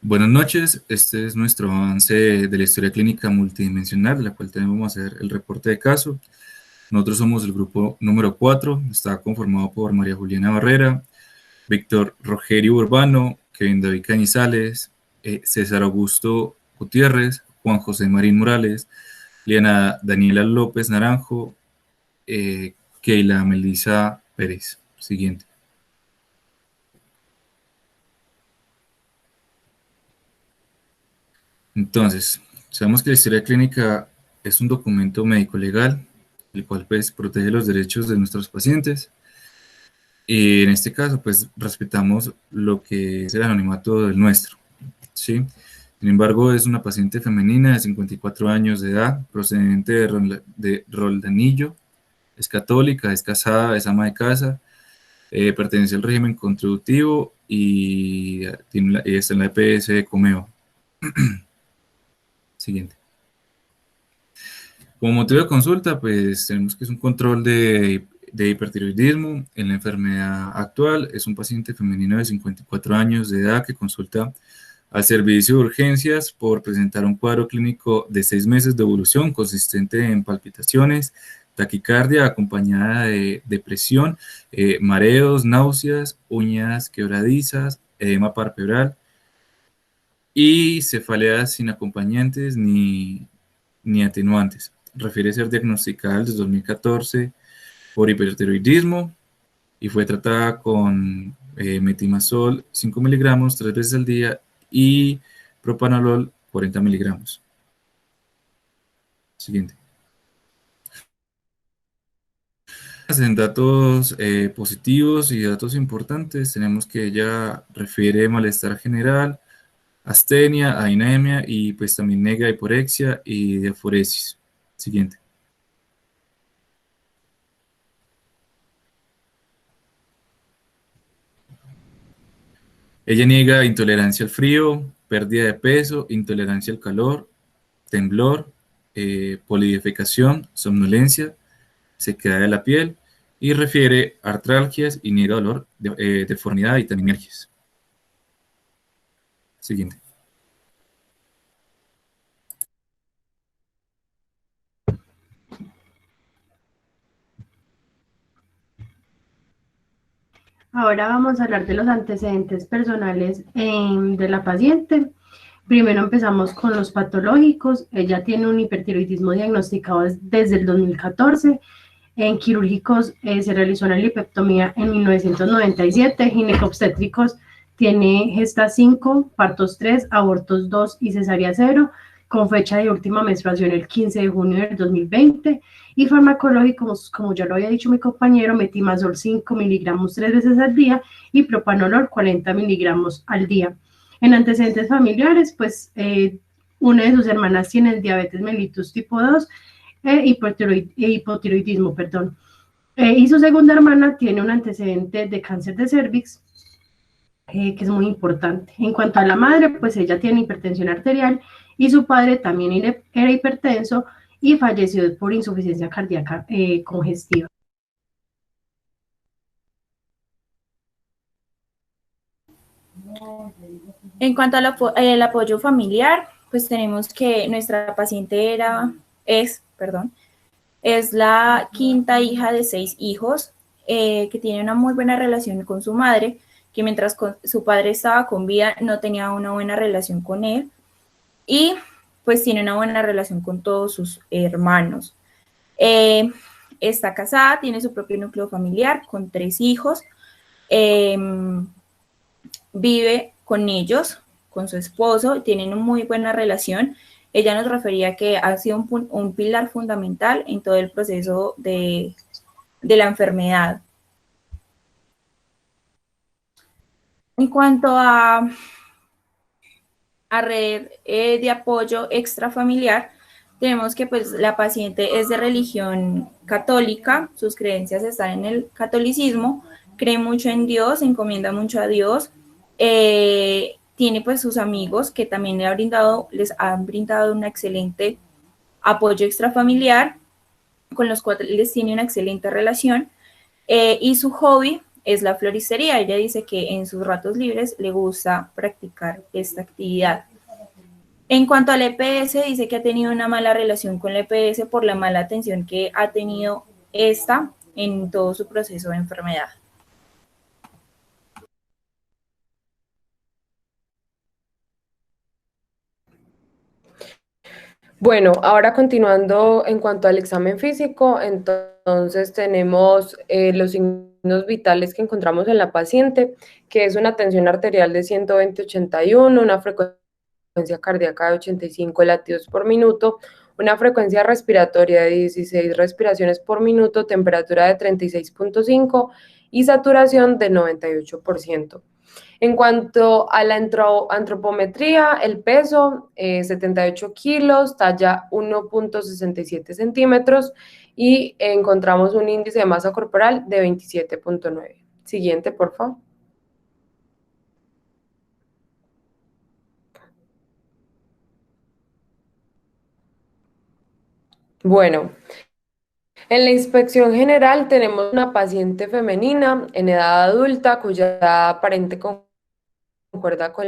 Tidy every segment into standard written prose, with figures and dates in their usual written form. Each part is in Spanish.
Buenas noches, este es nuestro avance de la historia clínica multidimensional, de la cual tenemos a hacer el reporte de caso. Nosotros somos el grupo número 4, está conformado por María Juliana Barrera, Víctor Rogerio Urbano, Kevin David Cañizales, César Augusto Gutiérrez, Juan José Marín Morales, Liana Daniela López Naranjo, Keila Melissa Pérez. Siguiente. Entonces, sabemos que la historia clínica es un documento médico-legal, el cual pues protege los derechos de nuestros pacientes. Y en este caso, pues respetamos lo que es el anonimato del nuestro, ¿sí? Sin embargo, es una paciente femenina de 54 años de edad, procedente de Roldanillo, es católica, es casada, es ama de casa, pertenece al régimen contributivo y está en la EPS de Comeo. Siguiente. Como motivo de consulta, pues tenemos que es un control de hipertiroidismo en la enfermedad actual. Es un paciente femenino de 54 años de edad que consulta al servicio de urgencias por presentar un cuadro clínico de 6 meses de evolución consistente en palpitaciones, taquicardia acompañada de depresión, mareos, náuseas, uñas quebradizas, edema palpebral y cefaleas sin acompañantes ni atenuantes. Refiere ser diagnosticada desde 2014 por hipertiroidismo y fue tratada con metimazol 5 miligramos 3 veces al día y propanolol 40 miligramos. Siguiente. En datos positivos y datos importantes tenemos que ella refiere malestar general, astenia, anemia y pues también nega hiporexia y diaforesis. Siguiente. Ella niega intolerancia al frío, pérdida de peso, intolerancia al calor, temblor, polidefecación, somnolencia, sequedad de la piel y refiere artralgias y niega dolor, deformidad y también alergias. Siguiente. Ahora vamos a hablar de los antecedentes personales de la paciente. Primero empezamos con los patológicos. Ella tiene un hipertiroidismo diagnosticado desde el 2014. En quirúrgicos se realizó una lipectomía en 1997. Ginecobstétricos tiene gesta 5, partos 3, abortos 2 y cesárea 0, con fecha de última menstruación el 15 de junio del 2020. Y farmacológicos, como ya lo había dicho mi compañero, metimazol 5 miligramos 3 veces al día y propanolol 40 miligramos al día. En antecedentes familiares, pues una de sus hermanas tiene diabetes mellitus tipo 2 hipotiroidismo, perdón. Y su segunda hermana tiene un antecedente de cáncer de cervix, que es muy importante. En cuanto a la madre, pues ella tiene hipertensión arterial y su padre también era hipertenso y falleció por insuficiencia cardíaca congestiva. En cuanto al apoyo familiar, pues tenemos que nuestra paciente es la quinta hija de 6 hijos, que tiene una muy buena relación con su madre, que mientras su padre estaba con vida no tenía una buena relación con él, y pues tiene una buena relación con todos sus hermanos. Está casada, tiene su propio núcleo familiar con 3 hijos, vive con ellos, con su esposo, tienen una muy buena relación. Ella nos refería que ha sido un pilar fundamental en todo el proceso de la enfermedad. En cuanto a red de apoyo extrafamiliar, tenemos que pues la paciente es de religión católica, sus creencias están en el catolicismo, cree mucho en Dios, se encomienda mucho a Dios, tiene pues sus amigos que también les han brindado un excelente apoyo extrafamiliar, con los cuales tiene una excelente relación, y su hobby es la floristería. Ella dice que en sus ratos libres le gusta practicar esta actividad. En cuanto al EPS, dice que ha tenido una mala relación con el EPS por la mala atención que ha tenido esta en todo su proceso de enfermedad. Bueno, ahora continuando en cuanto al examen físico, entonces tenemos los signos vitales que encontramos en la paciente, que es una tensión arterial de 120/81, una frecuencia cardíaca de 85 latidos por minuto, una frecuencia respiratoria de 16 respiraciones por minuto, temperatura de 36.5 y saturación de 98%. En cuanto a la antropometría, el peso, 78 kilos, talla 1.67 centímetros y encontramos un índice de masa corporal de 27.9. Siguiente, por favor. Bueno, en la inspección general tenemos una paciente femenina en edad adulta cuya edad aparente concuerda con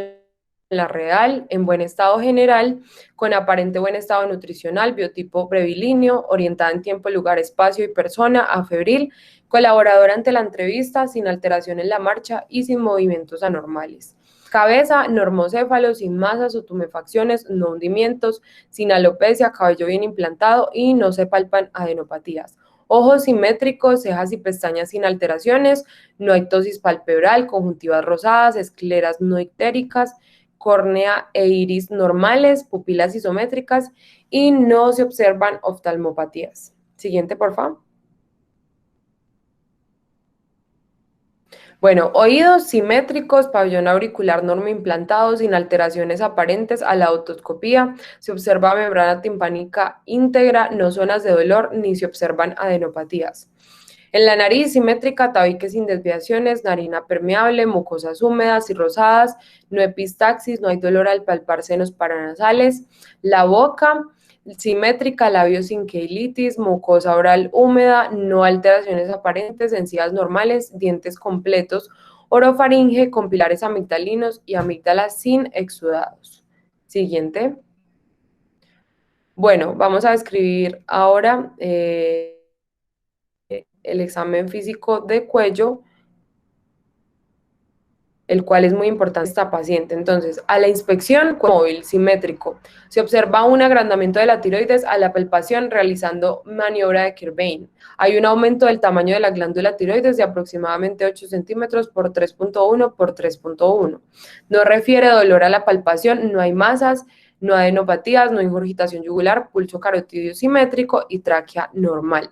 la real, en buen estado general, con aparente buen estado nutricional, biotipo brevilíneo, orientada en tiempo, lugar, espacio y persona, afebril, colaboradora ante la entrevista, sin alteración en la marcha y sin movimientos anormales. Cabeza, normocéfalo, sin masas o tumefacciones, no hundimientos, sin alopecia, cabello bien implantado y no se palpan adenopatías. Ojos simétricos, cejas y pestañas sin alteraciones, no hay ptosis palpebral, conjuntivas rosadas, escleras no ictéricas, córnea e iris normales, pupilas isométricas y no se observan oftalmopatías. Siguiente, por favor. Bueno, oídos simétricos, pabellón auricular normoimplantado, sin alteraciones aparentes a la otoscopía, se observa membrana timpánica íntegra, no zonas de dolor, ni se observan adenopatías. En la nariz simétrica, tabique sin desviaciones, narina permeable, mucosas húmedas y rosadas, no epistaxis, no hay dolor al palpar senos paranasales. La boca simétrica, labios sin queilitis, mucosa oral húmeda, no alteraciones aparentes, encías normales, dientes completos, orofaringe con pilares amigdalinos y amígdalas sin exudados. Siguiente. Bueno, vamos a describir ahora el examen físico de cuello, el cual es muy importante esta paciente. Entonces, a la inspección móvil simétrico, se observa un agrandamiento de la tiroides a la palpación realizando maniobra de Kirbain. Hay un aumento del tamaño de la glándula tiroides de aproximadamente 8 centímetros por 3.1 por 3.1. No refiere dolor a la palpación, no hay masas, no adenopatías, no ingurgitación yugular, pulso carotidio simétrico y tráquea normal.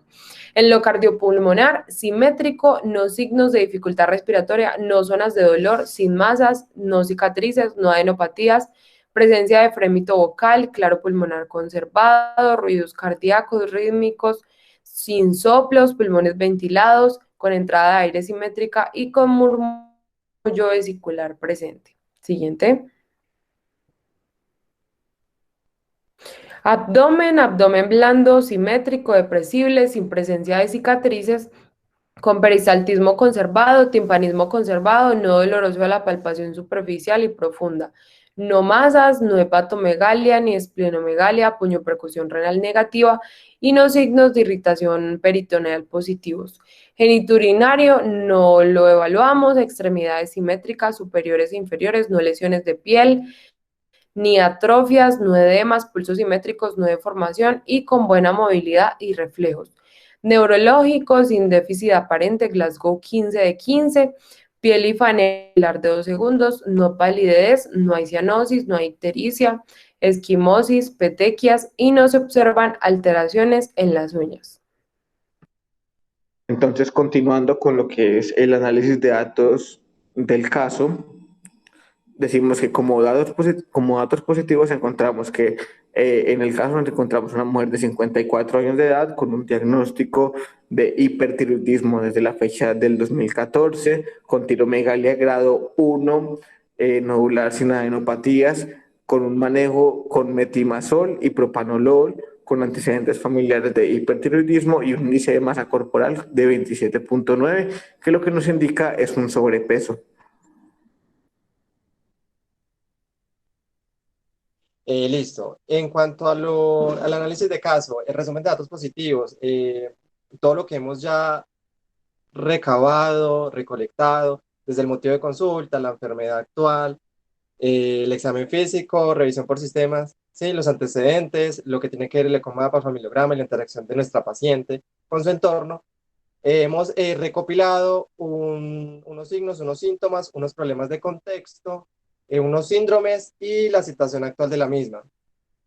En lo cardiopulmonar, simétrico, no signos de dificultad respiratoria, no zonas de dolor, sin masas, no cicatrices, no adenopatías, presencia de frémito vocal, claro pulmonar conservado, ruidos cardíacos, rítmicos, sin soplos, pulmones ventilados, con entrada de aire simétrica y con murmullo vesicular presente. Siguiente. Abdomen blando, simétrico, depresible, sin presencia de cicatrices, con peristaltismo conservado, timpanismo conservado, no doloroso a la palpación superficial y profunda. No masas, no hepatomegalia ni esplenomegalia, puño percusión renal negativa y no signos de irritación peritoneal positivos. Geniturinario no lo evaluamos, extremidades simétricas superiores e inferiores, no lesiones de piel, ni atrofias, no edemas, pulsos simétricos, no deformación y con buena movilidad y reflejos. Neurológicos, sin déficit aparente, Glasgow 15 de 15, piel y fanelar de 2 segundos, no palidez, no hay cianosis, no hay ictericia, esquimosis, petequias y no se observan alteraciones en las uñas. Entonces, continuando con lo que es el análisis de datos del caso, decimos que como datos positivos encontramos que en el caso nos encontramos una mujer de 54 años de edad con un diagnóstico de hipertiroidismo desde la fecha del 2014, con tiromegalia grado 1, nodular sin adenopatías, con un manejo con metimazol y propanolol, con antecedentes familiares de hipertiroidismo y un índice de masa corporal de 27.9, que lo que nos indica es un sobrepeso. Listo. En cuanto al análisis de caso, el resumen de datos positivos, todo lo que hemos ya recabado, recolectado, desde el motivo de consulta, la enfermedad actual, el examen físico, revisión por sistemas, sí, los antecedentes, lo que tiene que ver el ecomapa, familiograma y la interacción de nuestra paciente con su entorno. Hemos recopilado unos signos, unos síntomas, unos problemas de contexto, unos síndromes y la situación actual de la misma.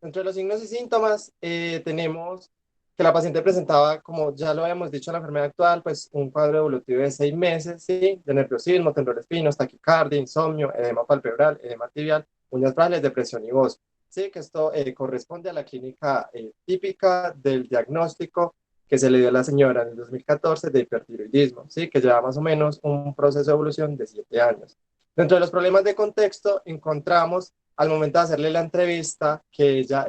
Entre los signos y síntomas tenemos que la paciente presentaba, como ya lo habíamos dicho en la enfermedad actual, pues un cuadro evolutivo de 6 meses, ¿sí? De nerviosismo, temblores finos, taquicardia, insomnio, edema palpebral, edema tibial, uñas frágiles, depresión y voz. Sí, que esto corresponde a la clínica típica del diagnóstico que se le dio a la señora en el 2014 de hipertiroidismo, ¿sí? Que lleva más o menos un proceso de evolución de 7 años. Dentro de los problemas de contexto encontramos al momento de hacerle la entrevista que ella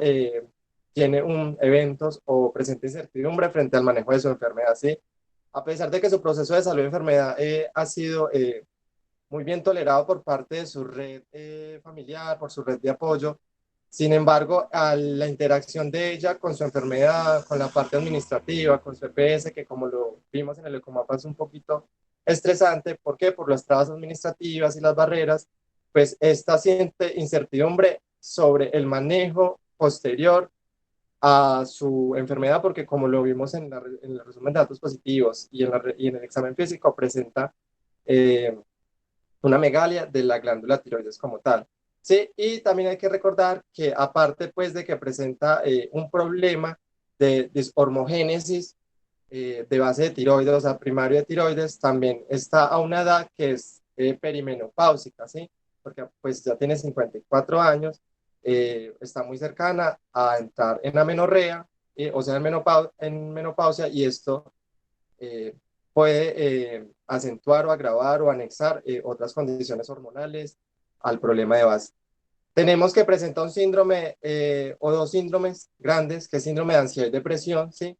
tiene eventos o presenta incertidumbre frente al manejo de su enfermedad, ¿sí? A pesar de que su proceso de salud y enfermedad ha sido muy bien tolerado por parte de su red familiar, por su red de apoyo, sin embargo, a la interacción de ella con su enfermedad, con la parte administrativa, con su EPS, que como lo vimos en el ecomapa es un poquito estresante. ¿Por qué? Por las trabas administrativas y las barreras, pues esta siente incertidumbre sobre el manejo posterior a su enfermedad, porque como lo vimos en el resumen de datos positivos y en el examen físico, presenta una megalia de la glándula tiroides como tal. Sí, y también hay que recordar que aparte pues de que presenta un problema de deshormogénesis de base de tiroides, o sea, primario de tiroides, también está a una edad que es perimenopáusica, ¿sí? Porque pues ya tiene 54 años, está muy cercana a entrar en amenorrea, o sea, en menopausia, y esto puede acentuar o agravar o anexar otras condiciones hormonales al problema de base. Tenemos que presentar un síndrome o dos síndromes grandes, que es síndrome de ansiedad y depresión, ¿sí?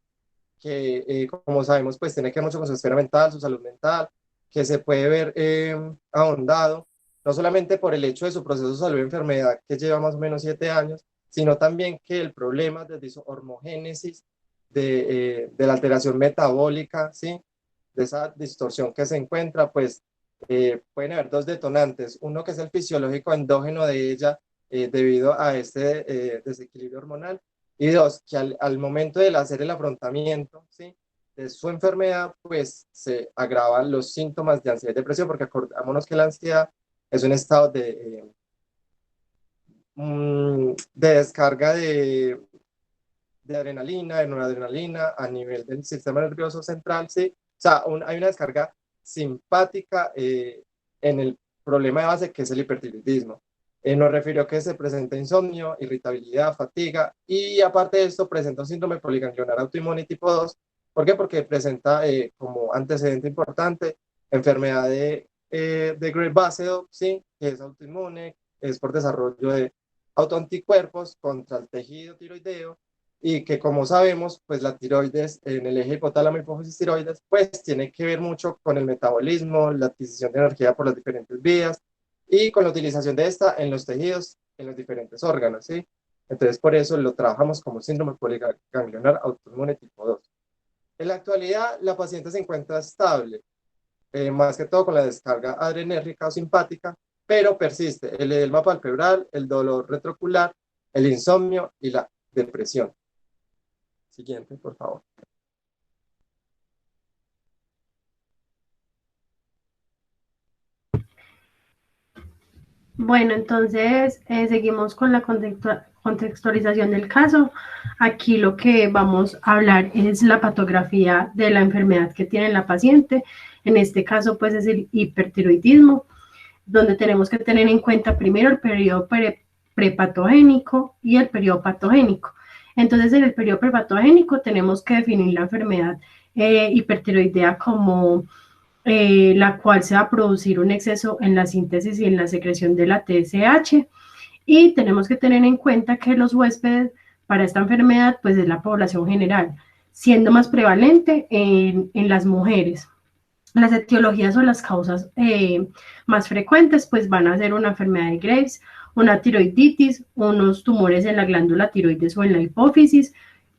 Que como sabemos, pues tiene que ver mucho con su esfera mental, su salud mental, que se puede ver ahondado, no solamente por el hecho de su proceso de salud y enfermedad, que lleva más o menos 7 años, sino también que el problema de deshormogénesis, de la alteración metabólica, ¿sí? De esa distorsión que se encuentra, pues pueden haber dos detonantes, uno que es el fisiológico endógeno de ella debido a este desequilibrio hormonal, y dos, que al momento de hacer el afrontamiento, ¿sí? De su enfermedad, pues se agravan los síntomas de ansiedad y depresión, porque acordémonos que la ansiedad es un estado de descarga de adrenalina, de noradrenalina a nivel del sistema nervioso central, ¿sí? O sea, hay una descarga simpática en el problema de base que es el hipertiroidismo. Nos refirió que se presenta insomnio, irritabilidad, fatiga, y aparte de esto presenta un síndrome poliganglionar autoinmune tipo 2. ¿Por qué? Porque presenta como antecedente importante enfermedad de Great Basedow, ¿sí? Que es autoinmune, es por desarrollo de autoanticuerpos contra el tejido tiroideo, y que como sabemos, pues la tiroides en el eje hipotálamo hipófisis tiroides, pues tiene que ver mucho con el metabolismo, la adquisición de energía por las diferentes vías y con la utilización de esta en los tejidos, en los diferentes órganos, ¿sí? Entonces por eso lo trabajamos como síndrome poliganglionar autoinmune tipo 2. En la actualidad la paciente se encuentra estable, más que todo con la descarga adrenérgica o simpática, pero persiste el edema palpebral, el dolor retrocular, el insomnio y la depresión. Siguiente, por favor. Bueno, entonces seguimos con la contextualización del caso. Aquí lo que vamos a hablar es la patografía de la enfermedad que tiene la paciente. En este caso, pues es el hipertiroidismo, donde tenemos que tener en cuenta primero el periodo prepatogénico y el periodo patogénico. Entonces, en el periodo prepatogénico tenemos que definir la enfermedad hipertiroidea como la cual se va a producir un exceso en la síntesis y en la secreción de la TSH, y tenemos que tener en cuenta que los huéspedes para esta enfermedad pues es la población general, siendo más prevalente en las mujeres. Las etiologías o las causas más frecuentes pues van a ser una enfermedad de Graves, una tiroiditis, unos tumores en la glándula tiroides o en la hipófisis,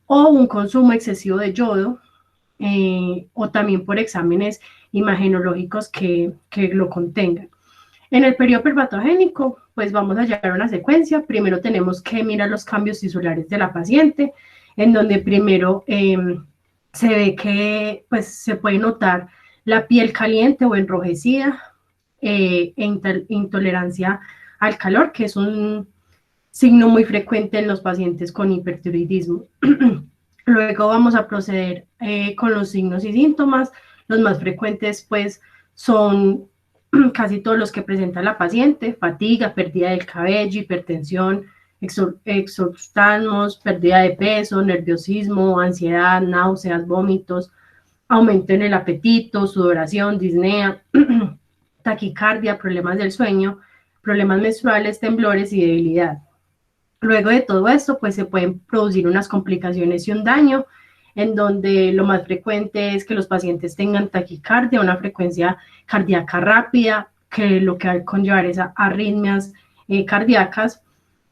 o un consumo excesivo de yodo, o también por exámenes imagenológicos que lo contengan. En el periodo prepatogénico, pues vamos a llevar una secuencia. Primero tenemos que mirar los cambios tisulares de la paciente, en donde primero se ve que pues, se puede notar la piel caliente o enrojecida, intolerancia al calor, que es un signo muy frecuente en los pacientes con hipertiroidismo. Luego vamos a proceder con los signos y síntomas. Los más frecuentes pues son casi todos los que presenta la paciente: fatiga, pérdida del cabello, hipertensión, exospasmos, pérdida de peso, nerviosismo, ansiedad, náuseas, vómitos, aumento en el apetito, sudoración, disnea, taquicardia, problemas del sueño, problemas menstruales, temblores y debilidad. Luego de todo esto, pues se pueden producir unas complicaciones y un daño, en donde lo más frecuente es que los pacientes tengan taquicardia, una frecuencia cardíaca rápida, que lo que va a conllevar es a arritmias cardíacas.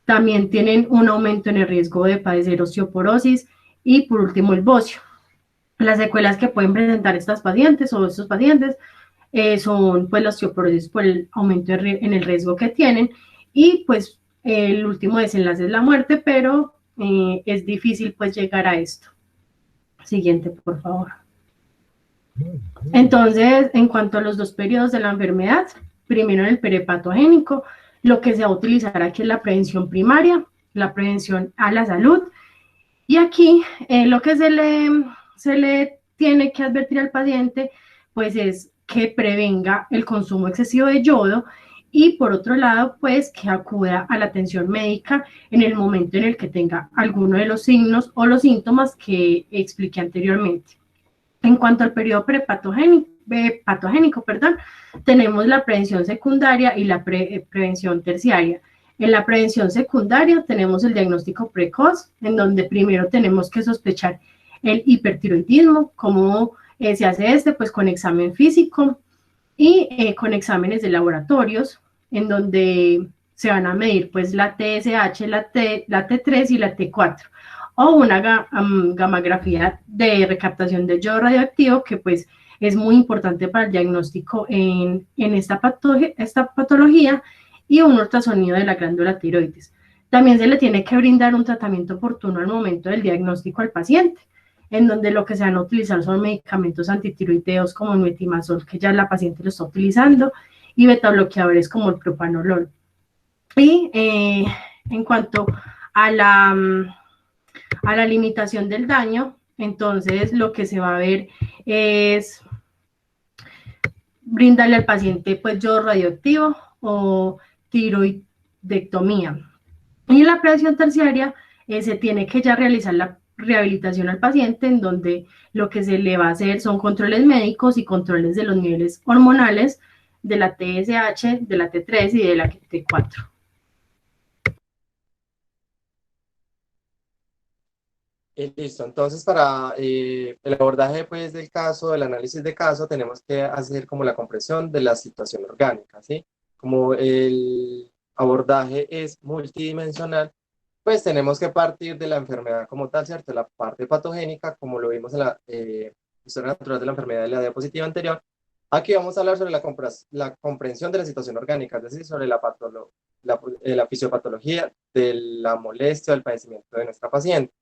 También tienen un aumento en el riesgo de padecer osteoporosis y por último el bocio. Las secuelas que pueden presentar estas pacientes o estos pacientes son pues la osteoporosis por el aumento en el riesgo que tienen, y pues el último desenlace es la muerte, pero es difícil pues llegar a esto. Siguiente, por favor. Entonces, en cuanto a los dos periodos de la enfermedad, primero en el perepatogénico, lo que se va a utilizar aquí es la prevención primaria, la prevención a la salud, y aquí lo que se le tiene que advertir al paciente pues es que prevenga el consumo excesivo de yodo, y por otro lado, pues que acuda a la atención médica en el momento en el que tenga alguno de los signos o los síntomas que expliqué anteriormente. En cuanto al periodo patogénico, tenemos la prevención secundaria y la prevención terciaria. En la prevención secundaria tenemos el diagnóstico precoz, en donde primero tenemos que sospechar el hipertiroidismo. ¿Cómo se hace este? Pues con examen físico y con exámenes de laboratorios, en donde se van a medir pues la TSH, la T3 y la T4, o una gamografía de recaptación de yodo radioactivo, que pues es muy importante para el diagnóstico en esta patología, y un ultrasonido de la glándula tiroides. También se le tiene que brindar un tratamiento oportuno al momento del diagnóstico al paciente, en donde lo que se van a utilizar son medicamentos antitiroideos como el metimazol, que ya la paciente lo está utilizando, y betabloqueadores como el propanolol. Y en cuanto a la limitación del daño, entonces lo que se va a ver es brindarle al paciente pues yodo radioactivo o tiroidectomía. Y en la prevención terciaria se tiene que ya realizar la rehabilitación al paciente, en donde lo que se le va a hacer son controles médicos y controles de los niveles hormonales de la TSH, de la T3 y de la T4. Listo, entonces para el abordaje pues, del caso, el análisis de caso, tenemos que hacer como la comprensión de la situación orgánica, ¿sí? Como el abordaje es multidimensional, pues tenemos que partir de la enfermedad como tal, ¿cierto? La parte patogénica, como lo vimos en la historia natural de la enfermedad de la diapositiva anterior. Aquí vamos a hablar sobre la comprensión de la situación orgánica, es decir, sobre la fisiopatología de la molestia o el padecimiento de nuestra paciente.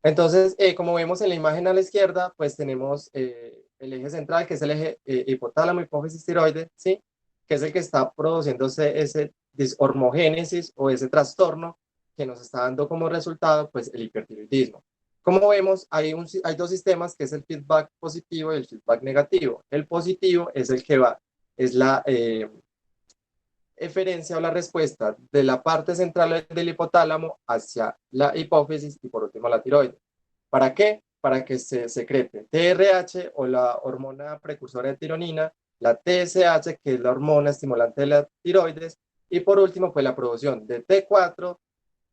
Entonces, como vemos en la imagen a la izquierda, pues tenemos el eje central, que es el eje hipotálamo hipófisis tiroides, ¿sí? Que es el que está produciéndose ese dishormogénesis o ese trastorno que nos está dando como resultado, pues, el hipertiroidismo. Como vemos, hay dos sistemas, que es el feedback positivo y el feedback negativo. El positivo es el que es la eferencia o la respuesta de la parte central del hipotálamo hacia la hipófisis y por último la tiroides. ¿Para qué? Para que se secrete TRH o la hormona precursora de tironina, la TSH, que es la hormona estimulante de la tiroides, y por último pues la producción de T4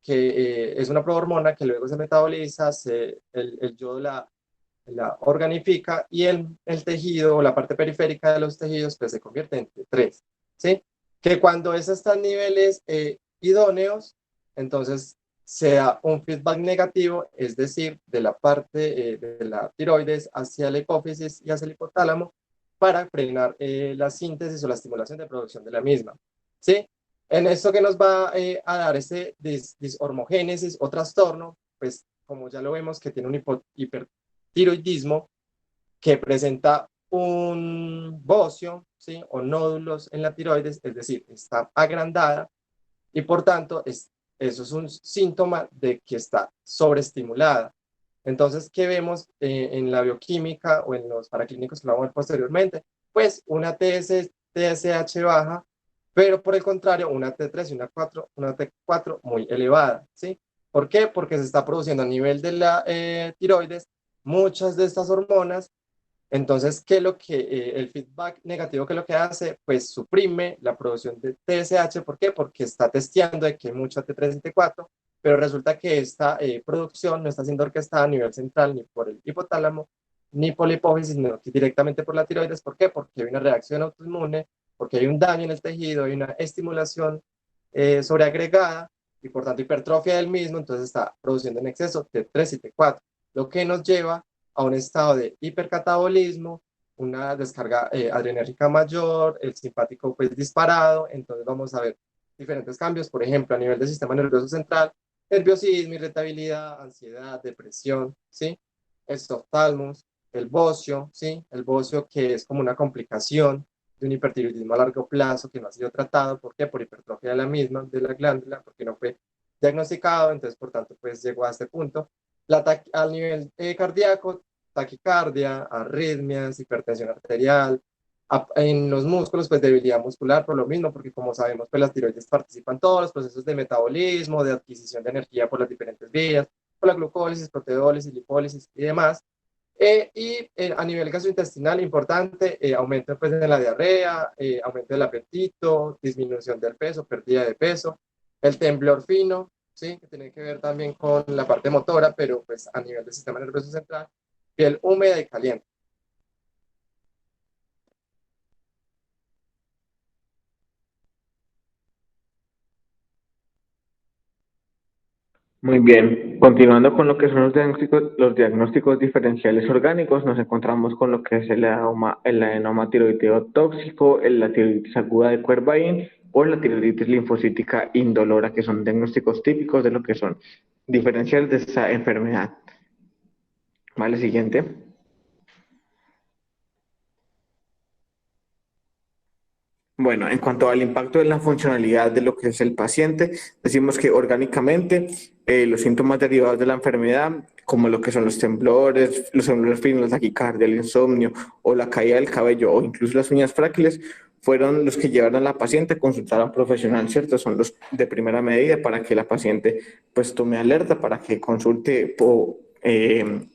que es una prohormona que luego se metaboliza, el yodo la organifica y el tejido o la parte periférica de los tejidos pues se convierte en T3, ¿sí? Que cuando es hasta niveles idóneos, entonces se da un feedback negativo, es decir, de la parte de la tiroides hacia la hipófisis y hacia el hipotálamo para frenar la síntesis o la estimulación de producción de la misma, ¿sí? En esto que nos va a dar este dishormogénesis o trastorno, pues como ya lo vemos que tiene un hipertiroidismo que presenta un bocio, ¿sí? O nódulos en la tiroides, es decir, está agrandada y por tanto eso es un síntoma de que está sobreestimulada. Entonces, ¿qué vemos en la bioquímica o en los paraclínicos que lo vamos a ver posteriormente? Pues una TSH baja, pero por el contrario, una T3 y una T4 muy elevada, ¿sí? ¿Por qué? Porque se está produciendo a nivel de la tiroides muchas de estas hormonas. Entonces, ¿qué es lo que el feedback negativo que lo que hace? Pues suprime la producción de TSH. ¿Por qué? Porque está testeando de que hay mucha T3 y T4, pero resulta que esta producción no está siendo orquestada a nivel central ni por el hipotálamo, ni por la hipófisis, sino directamente por la tiroides. ¿Por qué? Porque hay una reacción autoinmune, porque hay un daño en el tejido, hay una estimulación sobreagregada y por tanto hipertrofia del mismo, entonces está produciendo en exceso T3 y T4, lo que nos lleva a un estado de hipercatabolismo, una descarga adrenérgica mayor, el simpático pues disparado, entonces vamos a ver diferentes cambios, por ejemplo, a nivel del sistema nervioso central, nerviosismo, irritabilidad, ansiedad, depresión, ¿sí? Estoftalmos, el bocio, ¿sí? El bocio que es como una complicación de un hipertiroidismo a largo plazo que no ha sido tratado, ¿por qué? Por hipertrofia de la misma, de la glándula, porque no fue diagnosticado, entonces por tanto pues llegó a este punto. Al nivel cardíaco, taquicardia, arritmias, hipertensión arterial, en los músculos, pues debilidad muscular por lo mismo, porque como sabemos, pues las tiroides participan en todos los procesos de metabolismo, de adquisición de energía por las diferentes vías, por la glucólisis, proteólisis, lipólisis y demás. A nivel gastrointestinal, importante, aumento pues, de la diarrea, aumento del apetito, disminución del peso, pérdida de peso, el temblor fino, ¿sí? Que tiene que ver también con la parte motora, pero pues a nivel del sistema nervioso central, piel húmeda y caliente. Muy bien, continuando con lo que son los diagnósticos diferenciales orgánicos, nos encontramos con lo que es el adenoma tiroideo tóxico, la tiroiditis aguda de Quervain o la tiroiditis linfocítica indolora, que son diagnósticos típicos de lo que son diferenciales de esta enfermedad. Vale, siguiente. Bueno, en cuanto al impacto de la funcionalidad de lo que es el paciente, decimos que orgánicamente los síntomas derivados de la enfermedad, como lo que son los temblores finos, la taquicardia, el insomnio o la caída del cabello o incluso las uñas frágiles, fueron los que llevaron a la paciente a consultar a un profesional, ¿cierto? Son los de primera medida para que la paciente pues tome alerta, para que consulte o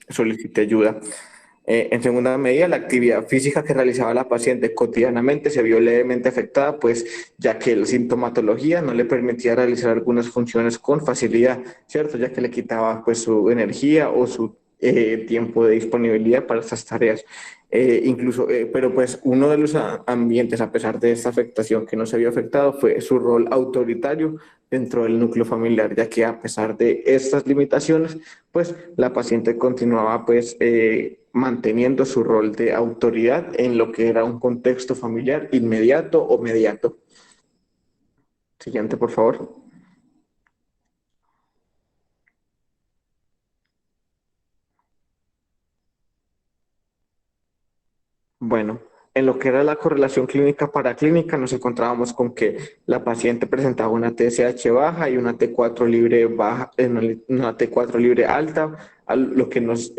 solicite ayuda. En segunda medida, la actividad física que realizaba la paciente cotidianamente se vio levemente afectada, pues ya que la sintomatología no le permitía realizar algunas funciones con facilidad, ¿cierto? Ya que le quitaba pues su energía o su tiempo de disponibilidad para estas tareas. Pero pues uno de los ambientes, a pesar de esta afectación que no se había afectado, fue su rol autoritario dentro del núcleo familiar, ya que a pesar de estas limitaciones, pues la paciente continuaba pues manteniendo su rol de autoridad en lo que era un contexto familiar inmediato o mediato. Siguiente, por favor. Bueno, en lo que era la correlación clínica paraclínica, nos encontrábamos con que la paciente presentaba una TSH baja y una T4 libre baja, una T4 libre alta, lo que nos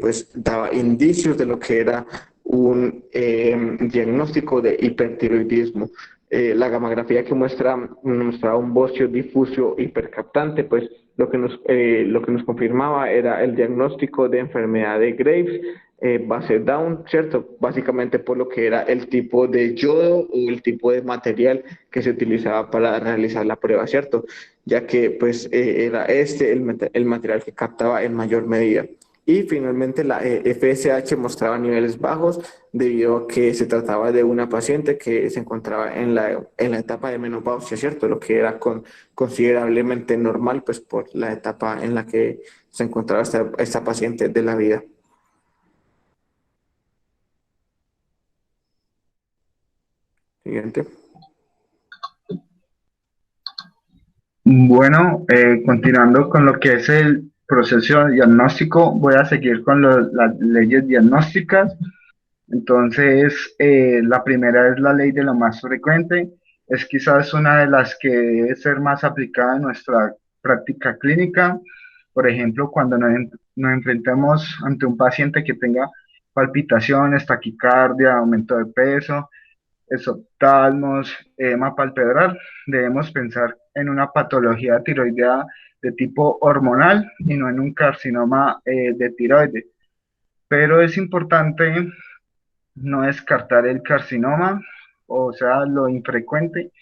pues daba indicios de lo que era un diagnóstico de hipertiroidismo. La gamografía que mostraba un bocio difuso hipercaptante, pues lo que nos confirmaba era el diagnóstico de enfermedad de Graves, base down, ¿cierto? Básicamente por lo que era el tipo de yodo o el tipo de material que se utilizaba para realizar la prueba, ¿cierto? Ya que pues era este el material que captaba en mayor medida. Y finalmente la FSH mostraba niveles bajos debido a que se trataba de una paciente que se encontraba en la etapa de menopausia, ¿cierto? Lo que era considerablemente normal pues por la etapa en la que se encontraba esta paciente de la vida. Siguiente. Bueno, continuando con lo que es el proceso diagnóstico, voy a seguir con las leyes diagnósticas. Entonces, la primera es la ley de lo más frecuente. Es quizás una de las que debe ser más aplicada en nuestra práctica clínica. Por ejemplo, cuando nos enfrentemos ante un paciente que tenga palpitaciones, taquicardia, aumento de peso, exoptalmos, edema palpebral, debemos pensar en una patología tiroidea de tipo hormonal y no en un carcinoma de tiroides. Pero es importante no descartar el carcinoma, o sea, lo infrecuente.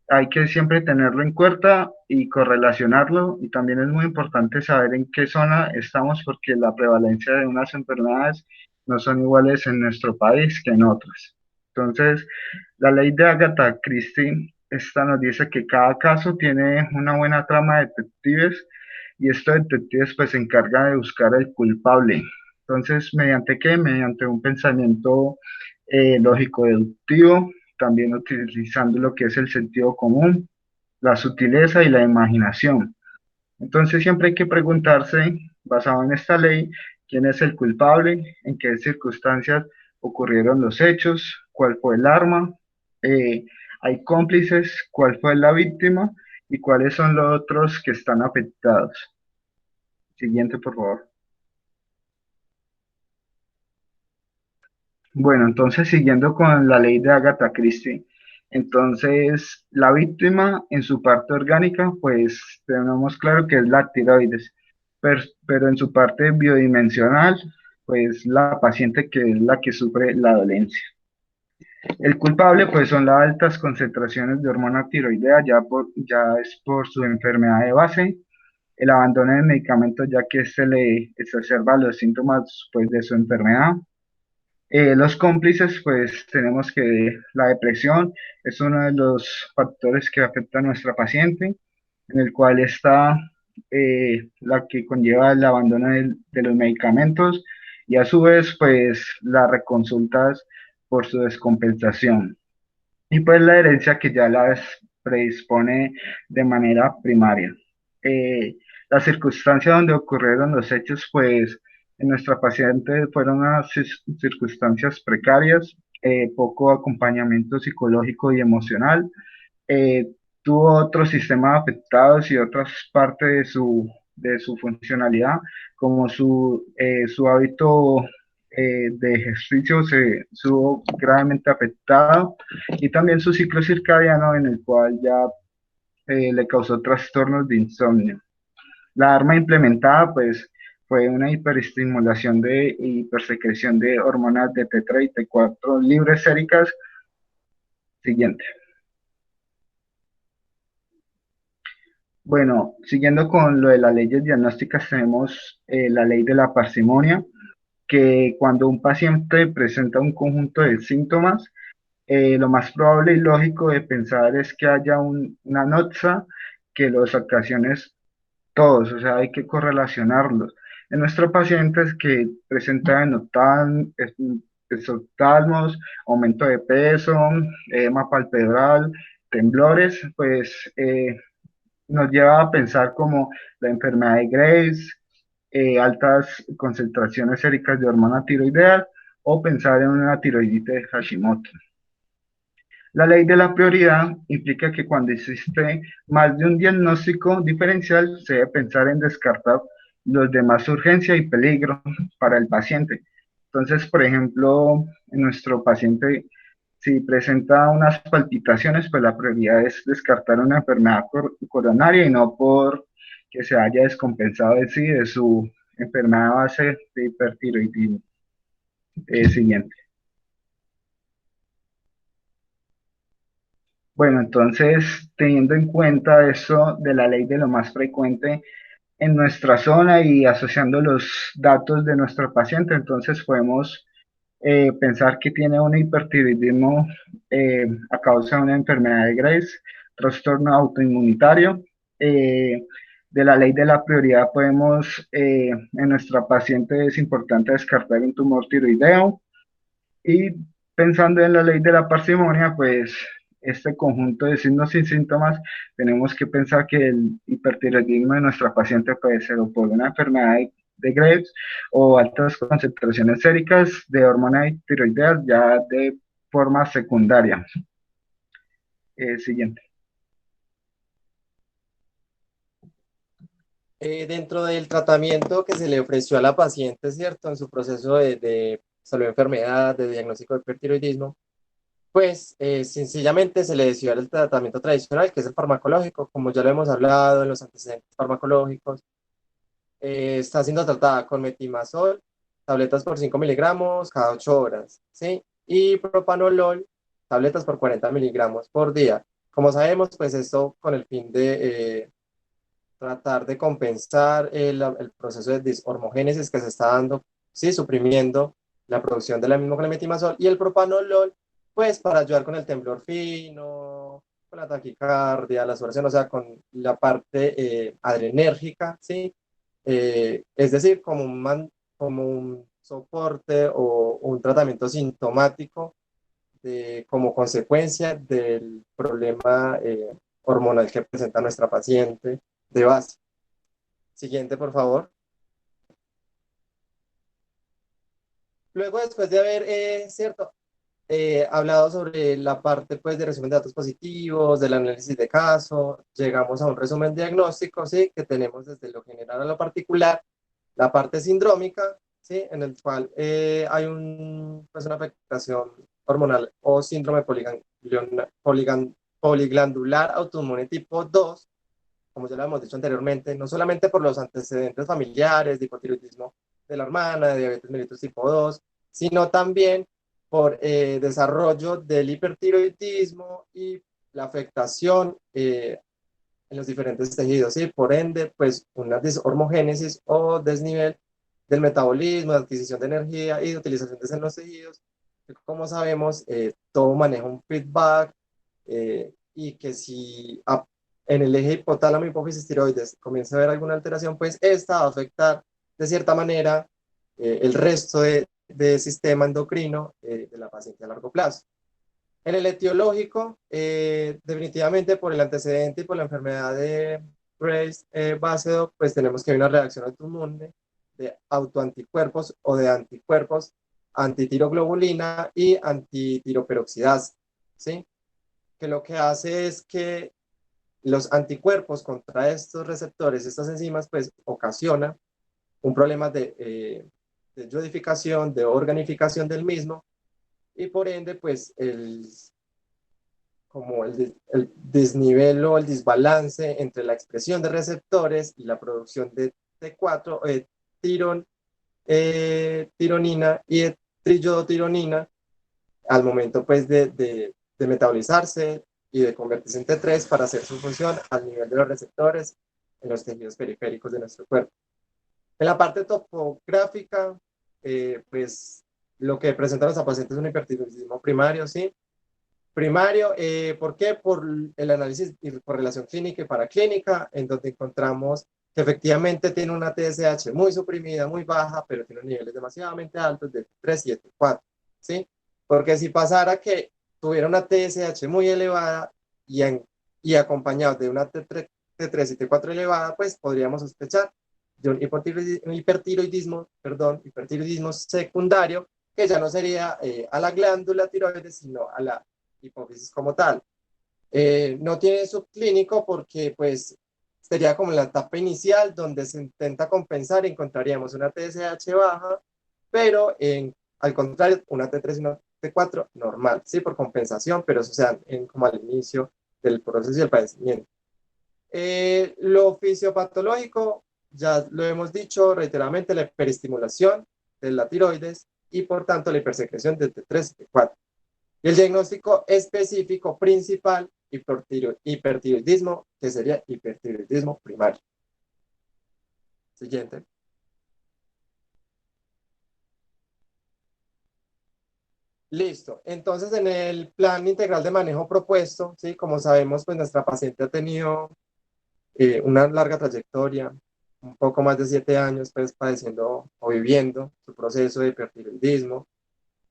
Hay que siempre tenerlo en cuenta y correlacionarlo. Y también es muy importante saber en qué zona estamos porque la prevalencia de unas enfermedades no son iguales en nuestro país que en otros. Entonces, la ley de Agatha Christie, esta nos dice que cada caso tiene una buena trama de detectives y estos detectives pues se encargan de buscar al culpable. Entonces, ¿mediante qué? Mediante un pensamiento lógico-deductivo, también utilizando lo que es el sentido común, la sutileza y la imaginación. Entonces siempre hay que preguntarse, basado en esta ley, quién es el culpable, en qué circunstancias ocurrieron los hechos, cuál fue el arma, eh, hay cómplices, cuál fue la víctima y cuáles son los otros que están afectados. Siguiente, por favor. Bueno, entonces siguiendo con la ley de Agatha Christie, entonces la víctima en su parte orgánica, pues tenemos claro que es la tiroides, pero en su parte biodimensional, pues la paciente que es la que sufre la dolencia. El culpable, pues son las altas concentraciones de hormona tiroidea, ya es por su enfermedad de base, el abandono de medicamentos, ya que se le exacerba los síntomas pues, de su enfermedad. Los cómplices, pues tenemos que la depresión es uno de los factores que afecta a nuestra paciente, en el cual está la que conlleva el abandono de los medicamentos y a su vez, pues las reconsultas por su descompensación. Y pues la herencia que ya las predispone de manera primaria. La circunstancia donde ocurrieron los hechos, pues en nuestra paciente fueron unas circunstancias precarias, poco acompañamiento psicológico y emocional, eh, tuvo otros sistemas afectados y otras partes de su funcionalidad, como su hábito de ejercicio se estuvo gravemente afectado y también su ciclo circadiano en el cual ya le causó trastornos de insomnio. La arma implementada pues fue una hiperestimulación de hipersecreción de hormonas de T3 y T4 libres séricas. Siguiente. Bueno, siguiendo con lo de las leyes diagnósticas, tenemos la ley de la parsimonia, que cuando un paciente presenta un conjunto de síntomas, lo más probable y lógico de pensar es que haya una noxa que los ocasiones todos, o sea, hay que correlacionarlos. En nuestros pacientes que presentan exoptalmos, aumento de peso, edema palpebral, temblores, pues nos lleva a pensar como la enfermedad de Graves, altas concentraciones séricas de hormona tiroidea o pensar en una tiroiditis de Hashimoto. La ley de la prioridad implica que cuando existe más de un diagnóstico diferencial, se debe pensar en descartar los de más urgencia y peligro para el paciente. Entonces, por ejemplo, en nuestro paciente, si presenta unas palpitaciones, pues la prioridad es descartar una enfermedad coronaria y no por que se haya descompensado de sí de su enfermedad base de hipertiroidismo. Siguiente. Bueno, entonces, teniendo en cuenta eso de la ley de lo más frecuente en nuestra zona y asociando los datos de nuestro paciente, entonces podemos pensar que tiene un hipertiroidismo a causa de una enfermedad de Graves, trastorno autoinmunitario. De la ley de la prioridad podemos, en nuestra paciente es importante descartar un tumor tiroideo. Y pensando en la ley de la parsimonia, pues este conjunto de signos y síntomas, tenemos que pensar que el hipertiroidismo de nuestra paciente puede ser o por una enfermedad de Graves o altas concentraciones séricas de hormona tiroidea ya de forma secundaria. Siguiente. Dentro del tratamiento que se le ofreció a la paciente, ¿cierto? En su proceso de salud de enfermedad, de diagnóstico de hipertiroidismo, pues sencillamente se le decidió el tratamiento tradicional, que es el farmacológico, como ya lo hemos hablado en los antecedentes farmacológicos. Está siendo tratada con metimazol, tabletas por 5 miligramos cada 8 horas, ¿sí? Y propanolol, tabletas por 40 miligramos por día. Como sabemos, pues esto con el fin de tratar de compensar el proceso de deshormogénesis que se está dando, ¿sí? Suprimiendo la producción de la misma metimazol, y el propanolol, pues para ayudar con el temblor fino, con la taquicardia, la sudoración, o sea, con la parte adrenérgica, ¿sí? Es decir, como un soporte o un tratamiento sintomático como consecuencia del problema hormonal que presenta nuestra paciente de base. Siguiente, por favor. Luego, después de haber, cierto, hablado sobre la parte pues, de resumen de datos positivos, del análisis de caso, llegamos a un resumen diagnóstico, ¿sí? Que tenemos desde lo general a lo particular, la parte sindrómica, ¿sí? En el cual hay pues una afectación hormonal o síndrome poliglandular autoinmune tipo 2, como ya lo hemos dicho anteriormente, no solamente por los antecedentes familiares de hipotiroidismo de la hermana, de diabetes mellitus tipo 2, sino también por desarrollo del hipertiroidismo y la afectación en los diferentes tejidos, y por ende, pues una deshormogénesis o desnivel del metabolismo, de adquisición de energía y de utilización de en los tejidos. Como sabemos, todo maneja un feedback, y que si en el eje hipotálamo hipófisis tiroides comienza a haber alguna alteración, pues esta va a afectar de cierta manera el resto de sistema endocrino de la paciente a largo plazo. En el etiológico, definitivamente por el antecedente y por la enfermedad de Graves Basedow, pues tenemos que hay una reacción autoinmune de autoanticuerpos o de anticuerpos antitiroglobulina y antitiroperoxidasa, ¿sí? Que lo que hace es que los anticuerpos contra estos receptores, estas enzimas, pues ocasiona un problema de yodificación, de organificación del mismo, y por ende, pues como el desnivel o el desbalance entre la expresión de receptores y la producción de T4, tironina y triiodotironina, al momento pues de metabolizarse y de convertirse en T3 para hacer su función al nivel de los receptores en los tejidos periféricos de nuestro cuerpo. En la parte topográfica, pues lo que presenta nuestra paciente es un hipertiroidismo primario, ¿sí? Primario, ¿por qué? Por el análisis y correlación clínica y paraclínica, en donde encontramos que efectivamente tiene una TSH muy suprimida, muy baja, pero tiene niveles demasiadamente altos de 3, 7, 4, ¿sí? Porque si pasara que tuviera una TSH muy elevada y acompañado de una T3 y T4 elevada, pues podríamos sospechar de un hipertiroidismo secundario, que ya no sería a la glándula tiroides, sino a la hipófisis como tal. No tiene subclínico porque pues sería como la etapa inicial donde se intenta compensar y encontraríamos una TSH baja, pero al contrario, una T3 y una T4 normal, sí, por compensación, pero eso sea como al inicio del proceso y el padecimiento. Lo fisiopatológico, ya lo hemos dicho reiteradamente, la hiperestimulación de la tiroides, y por tanto la hipersecreción de T3 y T4. Y el diagnóstico específico principal, hipertiroidismo, que sería hipertiroidismo primario. Siguiente. Listo. Entonces, en el plan integral de manejo propuesto, ¿sí? Como sabemos, pues nuestra paciente ha tenido una larga trayectoria, un poco más de 7 años, pues padeciendo o viviendo su proceso de hipertiroidismo.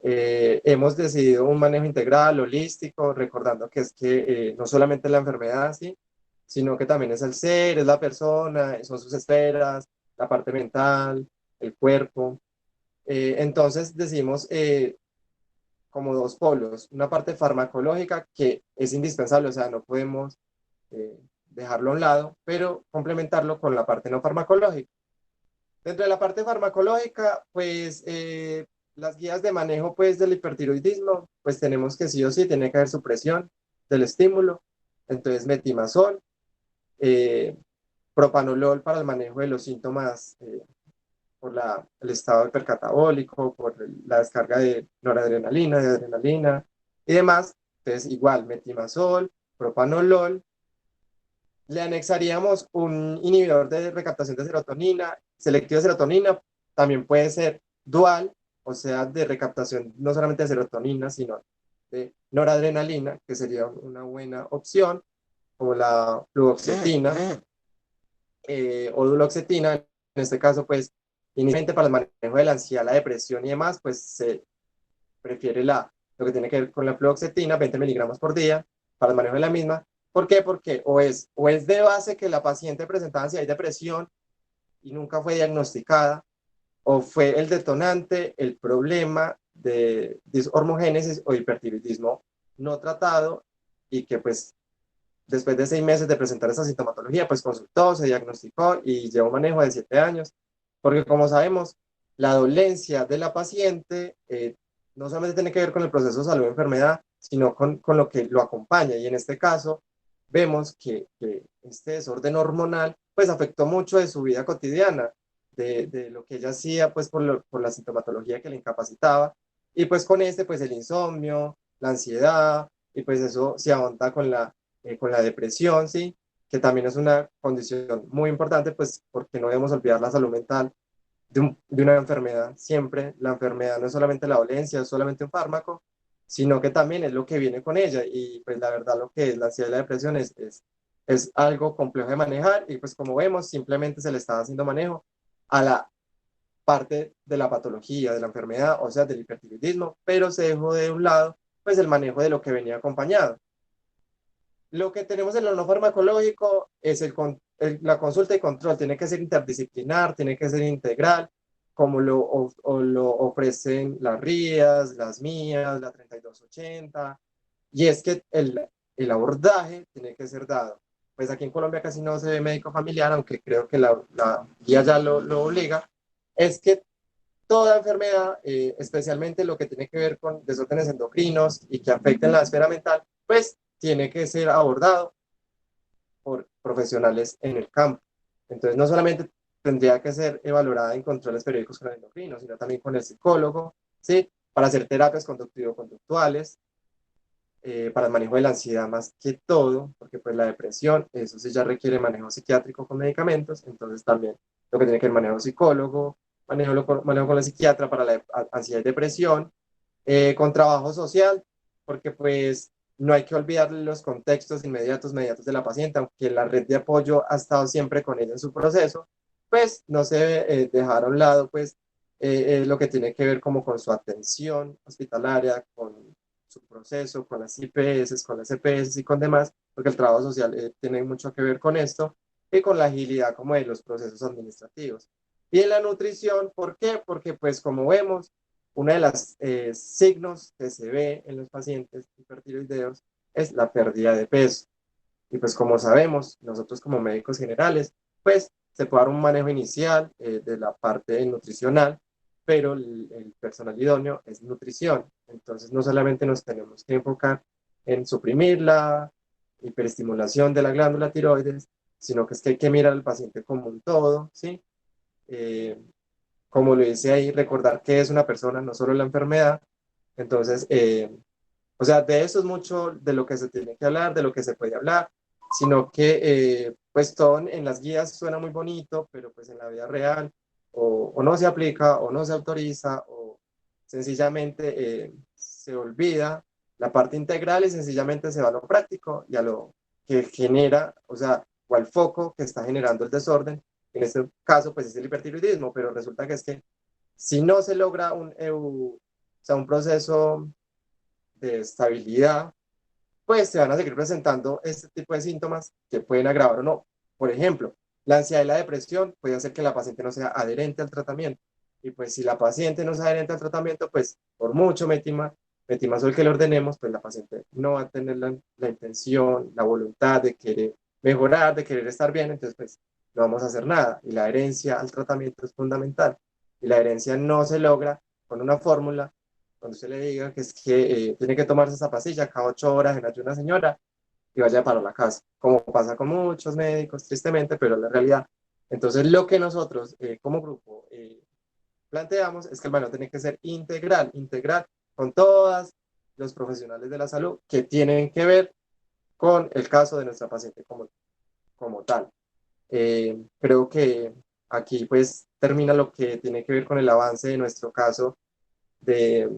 Hemos decidido un manejo integral, holístico, recordando que es que no solamente la enfermedad, ¿sí? Sino que también es el ser, es la persona, son sus esferas, la parte mental, el cuerpo. Entonces decimos como dos polos, una parte farmacológica que es indispensable, o sea, no podemos dejarlo a un lado, pero complementarlo con la parte no farmacológica. Dentro de la parte farmacológica, pues las guías de manejo pues del hipertiroidismo, pues tenemos que sí o sí tiene que haber supresión del estímulo, entonces metimazol, propanolol para el manejo de los síntomas por el estado hipercatabólico, por la descarga de noradrenalina, de adrenalina y demás. Entonces, igual, metimazol, propanolol. Le anexaríamos un inhibidor de recaptación de serotonina, selectivo de serotonina, también puede ser dual, o sea, de recaptación no solamente de serotonina, sino de noradrenalina, que sería una buena opción, o la fluoxetina o duloxetina. En este caso, pues, inicialmente para el manejo de la ansiedad, la depresión y demás, pues se prefiere lo que tiene que ver con la fluoxetina, 20 miligramos por día, para el manejo de la misma. ¿Por qué? Porque o es de base que la paciente presentaba ansiedad y depresión y nunca fue diagnosticada, o fue el detonante, el problema de dishormogénesis o hipertiroidismo no tratado y que pues después de 6 meses de presentar esa sintomatología, pues consultó, se diagnosticó y llevó un manejo de 7 años, porque como sabemos, la dolencia de la paciente no solamente tiene que ver con el proceso de salud-enfermedad, sino con lo que lo acompaña. Y en este caso, vemos que este desorden hormonal, pues afectó mucho de su vida cotidiana, de lo que ella hacía, pues por la sintomatología que le incapacitaba. Y pues con pues el insomnio, la ansiedad, y pues eso se ahonda con la depresión, ¿sí? Que también es una condición muy importante, pues porque no debemos olvidar la salud mental de una enfermedad. Siempre la enfermedad no es solamente la dolencia, es solamente un fármaco, sino que también es lo que viene con ella. Y pues la verdad lo que es la ansiedad y la depresión es algo complejo de manejar y pues como vemos simplemente se le está haciendo manejo a la parte de la patología, de la enfermedad, o sea, del hipertiroidismo, pero se dejó de un lado pues el manejo de lo que venía acompañado. Lo que tenemos en lo no farmacológico es la consulta y control. Tiene que ser interdisciplinar, tiene que ser integral, como lo ofrecen las RIAS, las mías, la 3280. Y es que el abordaje tiene que ser dado. Pues aquí en Colombia casi no se ve médico familiar, aunque creo que la guía ya lo obliga. Es que toda enfermedad, especialmente lo que tiene que ver con desórdenes endocrinos y que afecten la esfera mental, pues tiene que ser abordado por profesionales en el campo. Entonces, no solamente tendría que ser valorada en controles periódicos con el endocrino, sino también con el psicólogo, ¿sí? Para hacer terapias conductivo-conductuales, para el manejo de la ansiedad más que todo, porque pues la depresión, eso sí ya requiere manejo psiquiátrico con medicamentos, entonces también lo que tiene que ver manejo psicólogo, manejo con la psiquiatra para la ansiedad y depresión, con trabajo social, porque pues no hay que olvidar los contextos inmediatos de la paciente, aunque la red de apoyo ha estado siempre con ella en su proceso, pues no se debe dejar a un lado pues lo que tiene que ver como con su atención hospitalaria, con su proceso, con las IPS, con las EPS y con demás, porque el trabajo social tiene mucho que ver con esto, y con la agilidad como de los procesos administrativos. Y en la nutrición, ¿por qué? Porque pues como vemos, uno de los signos que se ve en los pacientes hipertiroideos es la pérdida de peso. Y pues como sabemos, nosotros como médicos generales, pues se puede dar un manejo inicial de la parte nutricional, pero el personal idóneo es nutrición. Entonces no solamente nos tenemos que enfocar en suprimir la hiperestimulación de la glándula tiroides, sino que es que hay que mirar al paciente como un todo, ¿sí? como lo dice ahí, recordar que es una persona, no solo la enfermedad. Entonces, o sea, de eso es mucho de lo que se tiene que hablar, de lo que se puede hablar, sino que pues todo en las guías suena muy bonito, pero pues en la vida real o no se aplica o no se autoriza o sencillamente se olvida la parte integral y sencillamente se va a lo práctico y a lo que genera, o sea, o al foco que está generando el desorden. En este caso, pues es el hipertiroidismo, pero resulta que es que si no se logra o sea, un proceso de estabilidad, pues se van a seguir presentando este tipo de síntomas que pueden agravar o no. Por ejemplo, la ansiedad y la depresión puede hacer que la paciente no sea adherente al tratamiento. Y pues si la paciente no es adherente al tratamiento, pues por mucho metimazol que le ordenemos, pues la paciente no va a tener la intención, la voluntad de querer mejorar, de querer estar bien, entonces pues no vamos a hacer nada. Y la adherencia al tratamiento es fundamental. Y la adherencia no se logra con una fórmula cuando usted le diga que es que tiene que tomarse esa pastilla cada 8 horas en ayuno, señora, y vaya para la casa, como pasa con muchos médicos, tristemente, pero es la realidad. Entonces, lo que nosotros como grupo planteamos es que el manejo tiene que ser integral, integral con todos los profesionales de la salud que tienen que ver con el caso de nuestra paciente como tal. Creo que aquí pues termina lo que tiene que ver con el avance de nuestro caso de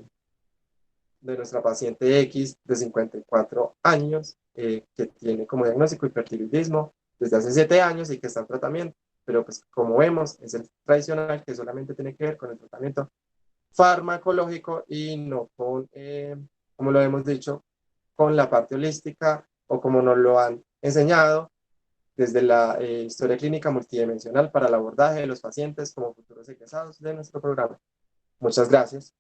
nuestra paciente X de 54 años que tiene como diagnóstico hipertiroidismo desde hace 7 años y que está en tratamiento, pero pues como vemos es el tradicional que solamente tiene que ver con el tratamiento farmacológico y no con, como lo hemos dicho, con la parte holística o como nos lo han enseñado desde la historia clínica multidimensional para el abordaje de los pacientes como futuros egresados de nuestro programa. Muchas gracias.